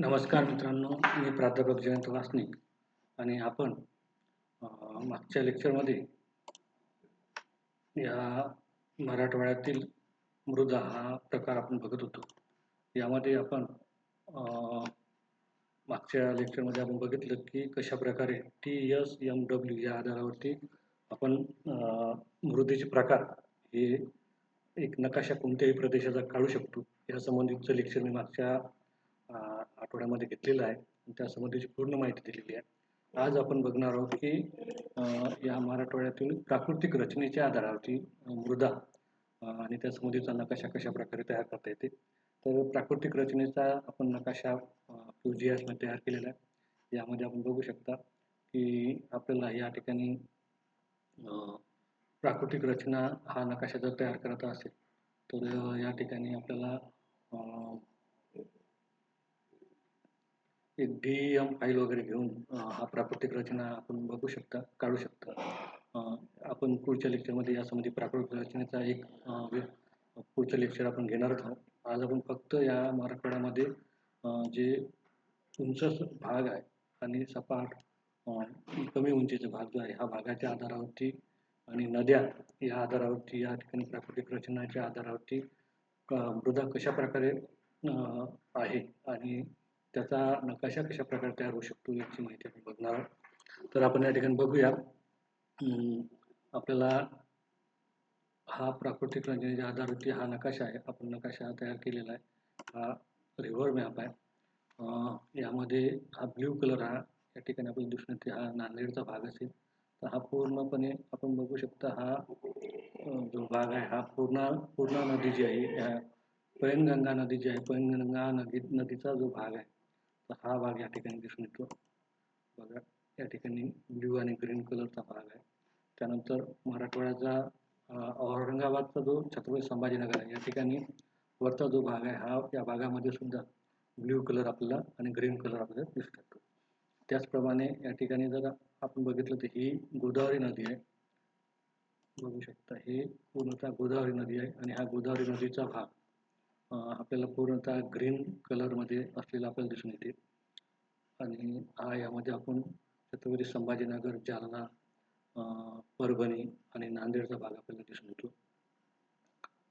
नमस्कार मित्रांनो, मी प्राध्यापक जयंत वासनिक आणि आपण मागच्या लेक्चरमध्ये या मराठवाड्यातील मृदा हा प्रकार आपण बघत होतो. यामध्ये आपण मागच्या लेक्चरमध्ये आपण बघितलं की कशा प्रकारे TSMW या आधारावरती आपण मृदेचे प्रकार हे एक नकाशा कोणत्याही प्रदेशाचा काढू शकतो या संबंधीचं लेक्चर मी मागच्या आठवड्यामध्ये घेतलेलं आहे आणि त्या संबंधीची पूर्ण माहिती दिलेली आहे. आज आपण बघणार आहोत की या मराठवाड्यातील प्राकृतिक रचनेच्या आधारावरती मृदा आणि त्या संबंधीचा नकाशा कशा प्रकारे तयार करता येते. तर प्राकृतिक रचनेचा आपण नकाशा QGIS मध्ये तयार केलेला आहे. यामध्ये आपण बघू शकता की आपल्याला या ठिकाणी प्राकृतिक रचना हा नकाशा जर तयार करायचा असेल तर या ठिकाणी आपल्याला एक DEM फाईल वगैरे घेऊन हा प्राकृतिक रचना आपण बघू शकता, काढू शकता. आपण पुढच्या लेक्चरमध्ये यासंबंधी प्राकृतिक रचनेचा एक पुढचं लेक्चर आपण घेणारच आहोत. आज आपण फक्त या मराठवाड्यामध्ये जे उंच भाग आहे आणि सपाट कमी उंचीचा भाग जो आहे ह्या भागाच्या आधारावरती आणि नद्या या आधारावरती या ठिकाणी प्राकृतिक रचनाच्या आधारावरती मृदा कशा प्रकारे आहे आणि त्याचा नकाशा कशा प्रकारे तयार होऊ शकतो याची माहिती आपण बघणार आहोत. तर आपण या ठिकाणी बघूया. आपल्याला हा प्राकृतिक रचनेच्या आधारावरती हा नकाशा आहे. आपण नकाशा तयार केलेला आहे. हा रिव्हर मॅप आहे. यामध्ये हा ब्ल्यू कलर हा या ठिकाणी आपल्याला दिसून येते हा नांदेडचा भाग असेल. तर हा पूर्णपणे आपण बघू शकता हा जो भाग आहे हा पूर्णा नदी जी आहे पैनगंगा नदी जी आहे पैनगंगा नदीचा जो भाग आहे तर हा भाग या ठिकाणी दिसून येतो. बघा या ठिकाणी ब्ल्यू आणि ग्रीन कलरचा भाग आहे. त्यानंतर मराठवाड्याचा औरंगाबादचा जो छत्रपती संभाजीनगर आहे या ठिकाणी वरचा जो भाग आहे हा या भागामध्ये सुद्धा ब्ल्यू कलर आपल्याला आणि ग्रीन कलर आपल्याला दिसू शकतो. त्याचप्रमाणे या ठिकाणी जर आपण बघितलं तर ही गोदावरी नदी आहे. बघू शकता हे पूर्णतः गोदावरी नदी आहे आणि हा गोदावरी नदीचा भाग आपल्याला पूर्णतः ग्रीन कलरमध्ये असलेला आपल्याला दिसून येते. आणि हा यामध्ये आपण छत्रपती संभाजीनगर, जालना, परभणी आणि नांदेडचा भाग आपल्याला दिसून येतो.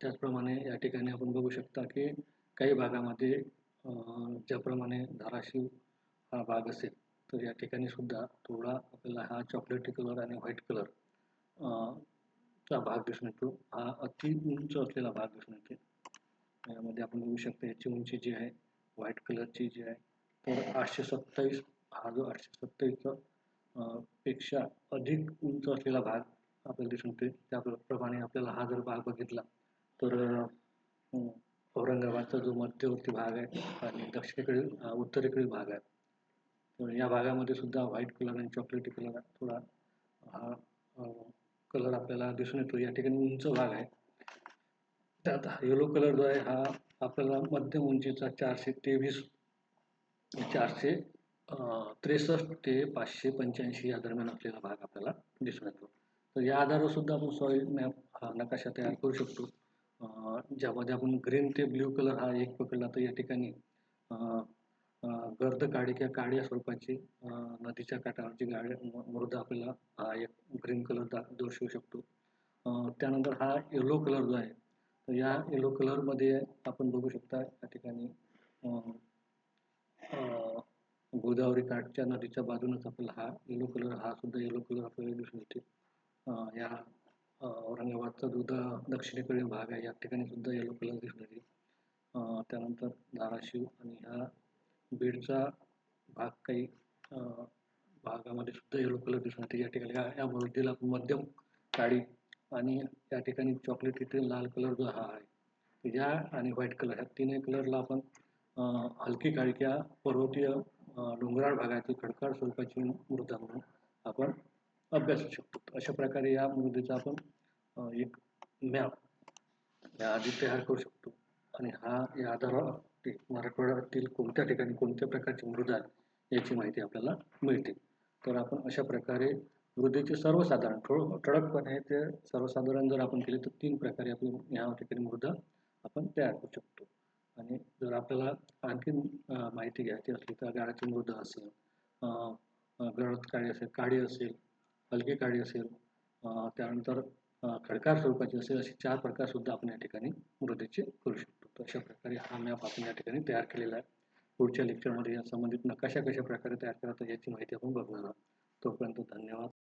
त्याचप्रमाणे या ठिकाणी आपण बघू शकता की काही भागामध्ये ज्याप्रमाणे धाराशिव हा भाग असेल तर या ठिकाणी सुद्धा थोडा आपल्याला हा चॉकलेटी कलर आणि व्हाईट कलर चा भाग दिसून येतो. हा अति उंच असलेला भाग दिसून येते. यामध्ये आपण बघू शकता याची उंची जी आहे व्हाईट कलरची जी आहे तर 827 हा जो 827 पेक्षा अधिक उंच असलेला भाग आपल्याला दिसून येते. त्याप्रमाणे आपल्याला हा जर भाग बघितला तर औरंगाबादचा जो मध्यवर्ती भाग आहे आणि दक्षिणेकडील उत्तरेकडील भाग आहे तर या भागामध्ये सुद्धा व्हाईट कलर आणि चॉकलेटी कलर थोडा हा कलर आपल्याला दिसून येतो. या ठिकाणी उंच भाग आहे. त्यात येलो कलर जो आहे हा आपल्याला मध्यम उंचीचा 423 463 ते 585 या दरम्यान असलेला भाग आपल्याला दिसून येतो. तर या आधारावर सुद्धा आपण सॉइल मॅप हा नकाशा तयार करू शकतो. ज्यामध्ये आपण ग्रीन ते ब्ल्यू कलर हा एक पकडला तर या ठिकाणी गर्द काळी किंवा काळ्या स्वरूपाची नदीच्या काठावरची मृदा आपल्याला हा एक ग्रीन कलर दर्शवू शकतो. त्यानंतर हा येलो कलर जो आहे तर या येलो कलरमध्ये आपण बघू शकता या ठिकाणी गोदावरी काठच्या नदीच्या बाजूनच आपल्याला हा येलो कलर हा सुद्धा येलो कलर आपल्याला दिसून येते. या औरंगाबादचा जो दक्षिणेकडील भाग आहे या ठिकाणी सुद्धा येलो कलर दिसून येते. त्यानंतर धाराशिव आणि ह्या बीडचा भाग काही भागामध्ये सुद्धा येलो कलर दिसून येते. या ठिकाणी या मृदेला मध्यम काळी आणि या ठिकाणी चॉकलेट इथे लाल कलर जो हा आहे या आणि व्हाईट कलर ह्या तीनही कलरला आपण हलकी काळी किंवा पर्वतीय डोंगराळ भागाची खडकाळ स्वरूपाची मृदा म्हणून आपण अभ्यासू शकतो. अशा प्रकारे या मृदेचा आपण एक मॅप या आधी तयार करू शकतो आणि हा या आधारावर मराठवाड्यातील कोणत्या ठिकाणी कोणत्या प्रकारची मृदा आहे याची माहिती आपल्याला मिळते. तर आपण अशा प्रकारे मृदेचे सर्वसाधारण ठळकपणे ते सर्वसाधारण जर आपण केले तर 3 प्रकारे आपण या ठिकाणी मृदा आपण तयार करू शकतो. आणि जर आपल्याला आणखीन माहिती घ्यायची असली तर गाळाची मृदा असेल, गडद काळी असेल, काळी असेल, हलकी काळी असेल, त्यानंतर खडकाळ स्वरूपाची असेल, असे 4 प्रकार सुद्धा आपण या ठिकाणी मृदेचे करू शकतो. तर अशा प्रकारे हा मॅप आपण या ठिकाणी तयार केलेला आहे. पुढच्या लेक्चरमध्ये या संबंधित नकाशा कशा प्रकारे तयार करायचा याची माहिती आपण बघणार आहोत. तोपर्यंत धन्यवाद.